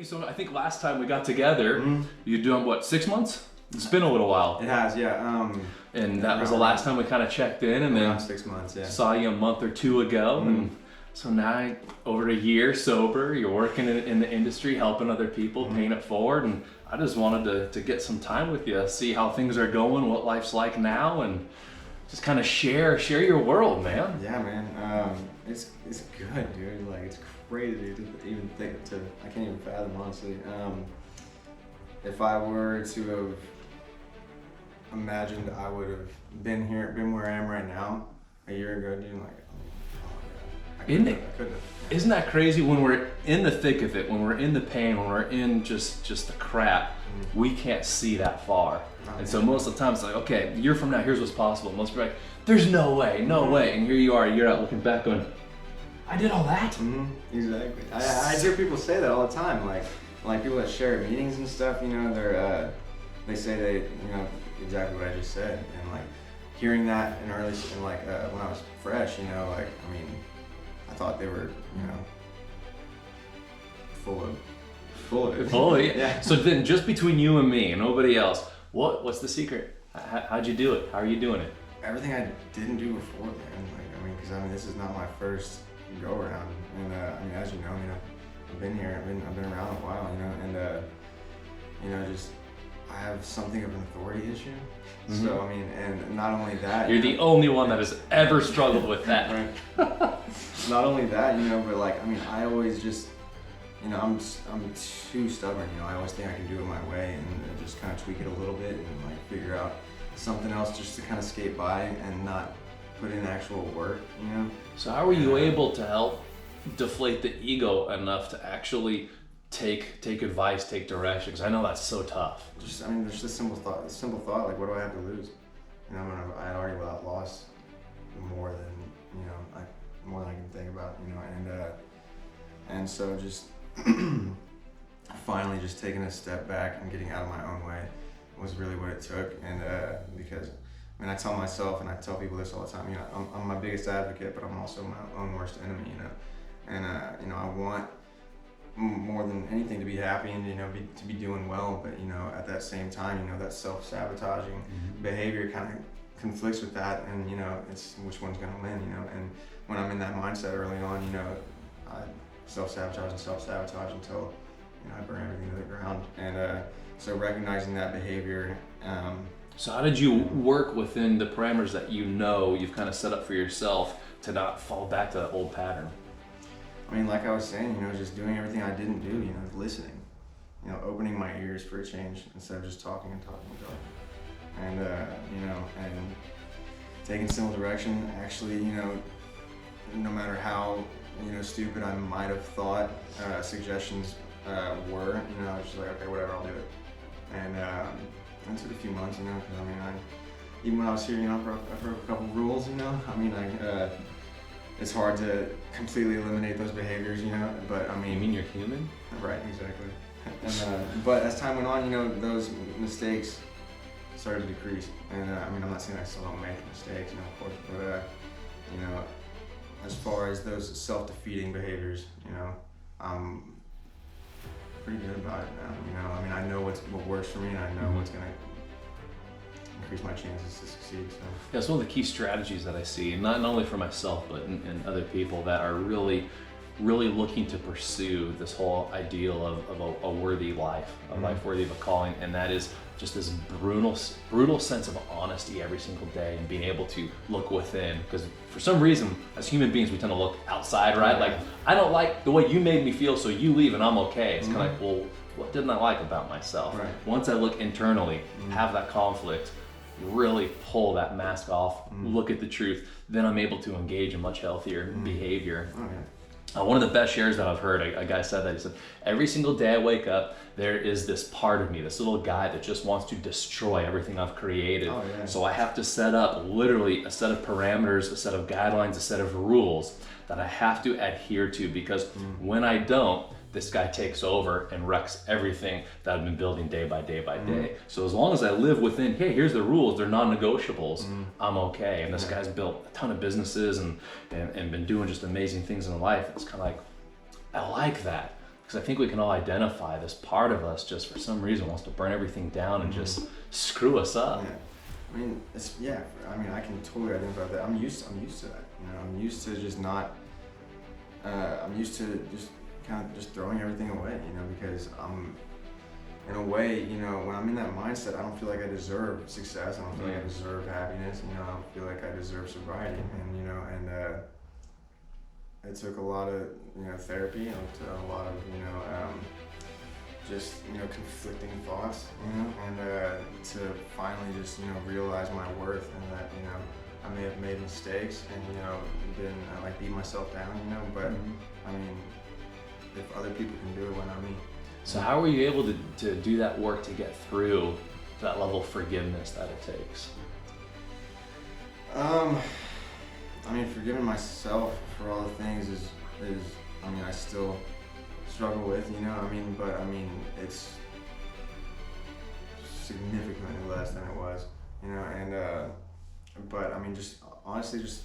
So I think last time we got together, you doing what, 6 months? It's been a little while. It has, yeah. And that was the last time we kind of checked in, and then 6 months, yeah. saw you a month or two ago, and so now over a year sober, you're working in the industry, helping other people, paying it forward, and I just wanted to get some time with you, see how things are going, what life's like now, and just kind of share your world, man. Yeah, man. It's good, dude. Like, it's crazy to even think I can't even fathom, honestly. If I were to have imagined I would have been where I am right now a year ago, dude, like, I couldn't have. Isn't that crazy? When we're in the thick of it, when we're in the pain, when we're in just the crap, we can't see that far. And so most of the time it's like, okay, a year from now, here's what's possible. Most people are like, there's no way. And here you are, you're out looking back going, I did all that? Exactly. I hear people say that all the time, like people that share at meetings and stuff, you know, they say exactly what I just said. And like hearing that when I was fresh, you know, like, I mean, I thought they were, you know, full of it. Yeah. So then, just between you and me and nobody else, what's the secret? How'd you do it? How are you doing it? Everything I didn't do before, man. Because this is not my first go around, and as you know, I've been here, I've been around a while, you know, just I have something of an authority issue. So and not only that, you're the only one that has ever struggled with that. Right. Not only that, you know, but like, I always just, you know, I'm too stubborn, you know. I always think I can do it my way, and just kind of tweak it a little bit and like figure out something else just to kind of skate by and not put in actual work, you know. So how were you able to help deflate the ego enough to actually take advice, take direction? Because I know that's so tough. There's just simple thought, like, what do I have to lose? You know, I had already lost more than, you know, more than I can think about, you know, and so just finally just taking a step back and getting out of my own way was really what it took. And because I tell myself, and I tell people this all the time, you know, I'm my biggest advocate, but I'm also my own worst enemy, you know. And you know, I want more than anything to be happy and, you know, to be doing well, but, you know, at that same time, you know, that self-sabotaging behavior kind of conflicts with that, and, you know, it's which one's gonna win, you know. And when I'm in that mindset early on, you know, I self-sabotage until, you know, I burn everything to the ground. And so recognizing that behavior. So how did you work within the parameters that you've kind of set up for yourself to not fall back to that old pattern? Like I was saying, you know, just doing everything I didn't do, you know, listening, you know, opening my ears for a change instead of just talking. And, you know, and taking simple direction. Actually, you know, no matter how, you know, stupid I might have thought suggestions were, you know, I was just like, okay, whatever, I'll do it. And it took a few months, you know, because even when I was here, you know, I broke a couple rules, you know. It's hard to completely eliminate those behaviors, you know, but You mean you're human? Right, exactly. And but as time went on, you know, those mistakes started to decrease. And I'm not saying I still don't make mistakes, you know, of course, but you know, as far as those self-defeating behaviors, you know, I'm pretty good about it now. You know, I know what works for me, and I know what's gonna increase my chances to succeed. So. Yeah, it's one of the key strategies that I see, not only for myself, but in other people that are really looking to pursue this whole ideal of a worthy life, a life worthy of a calling, and that is just this brutal sense of honesty every single day, and being able to look within. Because for some reason, as human beings, we tend to look outside, right? Like, I don't like the way you made me feel, so you leave and I'm okay. It's kind of like, well, what didn't I like about myself? Right. Once I look internally, have that conflict, really pull that mask off, look at the truth, then I'm able to engage in much healthier behavior. One of the best shares that I've heard, a guy said that, he said, every single day I wake up, there is this part of me, this little guy that just wants to destroy everything I've created. So I have to set up literally a set of parameters, a set of guidelines, a set of rules that I have to adhere to, because when I don't, this guy takes over and wrecks everything that I've been building day by day by day. So as long as I live within, hey, here's the rules, they're non-negotiables, I'm okay. And this guy's built a ton of businesses and been doing just amazing things in life. It's kind of like, I like that. Because I think we can all identify this part of us just for some reason wants to burn everything down and just screw us up. Yeah. I mean, I can totally identify with that. I'm used to that. You know, I'm used to just not. I'm used to just kind of just throwing everything away. You know, because I'm, in a way, you know, when I'm in that mindset, I don't feel like I deserve success. I don't feel like I deserve happiness. You know, I don't feel like I deserve sobriety. And you know, it took a lot of, you know, therapy, and a lot of, you know, just, you know, conflicting thoughts, you know, and to finally just, you know, realize my worth, and that, you know, I may have made mistakes and, you know, been like beat myself down, you know, but I mean, if other people can do it, why not me? So how were you able to do that work to get through that level of forgiveness that it takes? I mean, forgiving myself for all the things is I mean, I still struggle with, you know, I mean, but I mean, it's significantly less than it was, you know, and but I mean, just honestly, just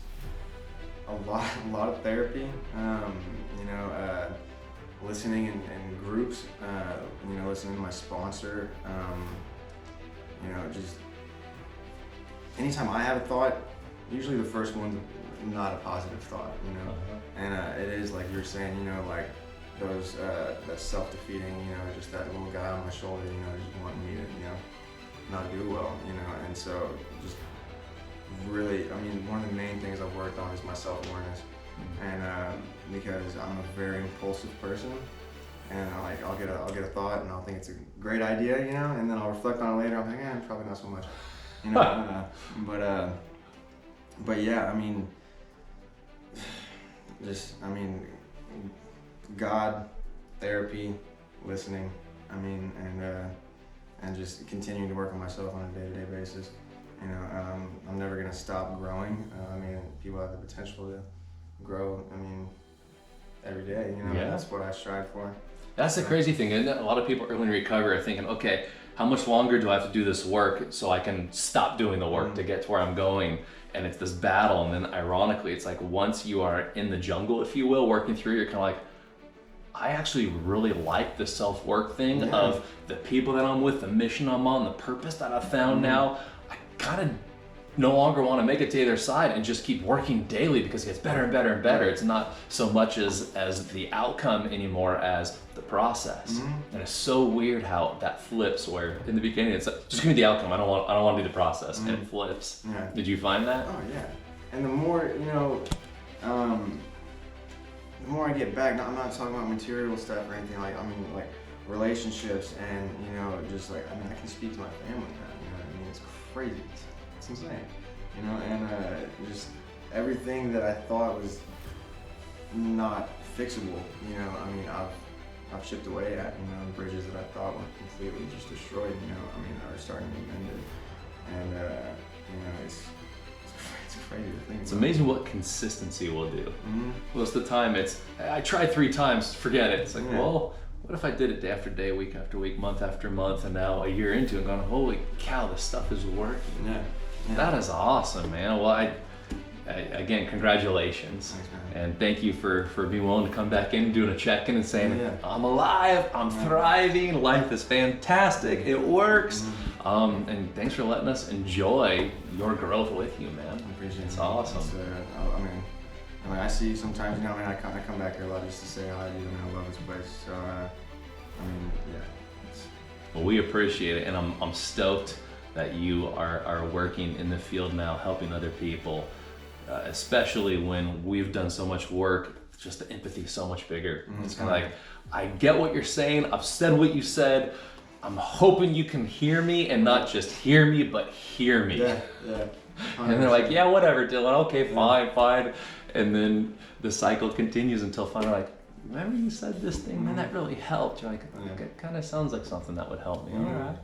a lot of therapy, you know, listening in groups, you know, listening to my sponsor, you know, just anytime I have a thought, usually the first one's not a positive thought, you know, and it is like you're saying, you know, like those that self-defeating, you know, just that little guy on my shoulder, you know, just wanting me to, you know, not do well, you know, and so just really, I mean, one of the main things I've worked on is my self-awareness, and because I'm a very impulsive person, and I'll get a thought and I'll think it's a great idea, you know, and then I'll reflect on it later. I'm like, probably not so much, you know. But yeah, I mean, just, I mean, God, therapy, listening, I mean, and just continuing to work on myself on a day-to-day basis. You know, I'm never gonna stop growing. I mean, people have the potential to grow, I mean, every day, you know, that's what I strive for. That's the crazy thing, isn't it? A lot of people early in recovery are thinking, okay, how much longer do I have to do this work so I can stop doing the work to get to where I'm going? And it's this battle, and then ironically, it's like once you are in the jungle, if you will, working through, you're kind of like, I actually really like the self-work thing of the people that I'm with, the mission I'm on, the purpose that I've found now. I kind of no longer want to make it to either side and just keep working daily because it gets better and better and better. It's not so much as the outcome anymore as the process. And it's so weird how that flips, where in the beginning it's like, just give me the outcome. I don't want to do the process, and it flips. Did you find that? Oh yeah. And the more, you know, the more I get back, I'm not talking about material stuff or anything, like, I mean, like relationships, and, you know, just like, I mean, I can speak to my family now, you know what I mean? It's crazy. It's insane, you know, and just everything that I thought was not fixable, you know, I mean, I've chipped away at, you know, bridges that I thought were completely just destroyed, you know, I mean, are starting to be mended, and, you know, it's crazy to think. It's amazing what consistency will do. Most of the time it's, I tried 3 times, forget it. It's like, well, what if I did it day after day, week after week, month after month, and now a year into it, going, holy cow, this stuff is working. Yeah. That is awesome, man. Well, I again, congratulations. Thanks, man. And thank you for being willing to come back in, doing a check-in and saying, I'm alive, I'm thriving, life is fantastic, it works. And thanks for letting us enjoy your growth with you, man. I appreciate it. It's awesome. I mean, I see sometimes, you know, I mean, I come back here a lot just to say hi to you. I mean, I love this place. So, I mean, yeah. Well, we appreciate it, and I'm stoked that you are working in the field now, helping other people, especially when we've done so much work. Just the empathy is so much bigger. It's kind of like, I get what you're saying. I've said what you said. I'm hoping you can hear me, and not just hear me, but hear me. Yeah. And they're like, yeah, whatever, Dylan. Okay, fine. And then the cycle continues until finally, like, remember you said this thing, man, that really helped. You're like, it kind of sounds like something that would help me. All right.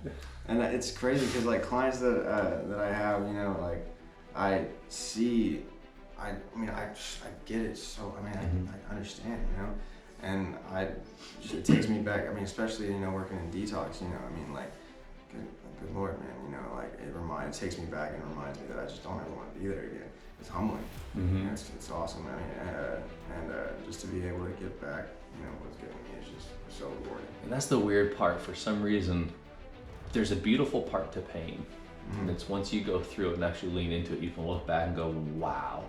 And it's crazy because, like, clients that I have, you know, like, I see, I mean, I get it. So, I mean, I understand, you know, and it takes me back. I mean, especially, you know, working in detox, you know, I mean, like, good Lord, man, you know, like it takes me back and reminds me that I just don't ever want to be there again. It's humbling. Mm-hmm. You know, it's awesome, man. And just to be able to give back, you know, what's given me is just so rewarding. And that's the weird part. For some reason, there's a beautiful part to pain. Mm-hmm. And it's once you go through it and actually lean into it, you can look back and go, wow,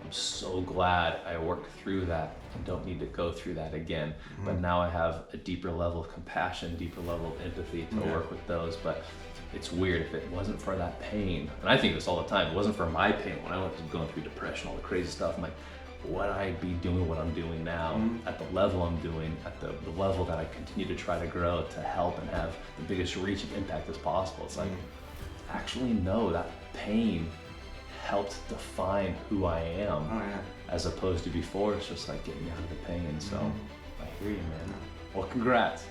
I'm so glad I worked through that and don't need to go through that again. Mm-hmm. But now I have a deeper level of compassion, deeper level of empathy to work with those. But it's weird, if it wasn't for that pain, and I think this all the time, it wasn't for my pain when I was going through depression, all the crazy stuff, I'm like, would I be doing what I'm doing now at the level I'm doing, at the level that I continue to try to grow to help and have the biggest reach and impact as possible? It's like, actually no, that pain helped define who I am, as opposed to before it's just like getting out of the pain. So I hear you, man. Well, congrats.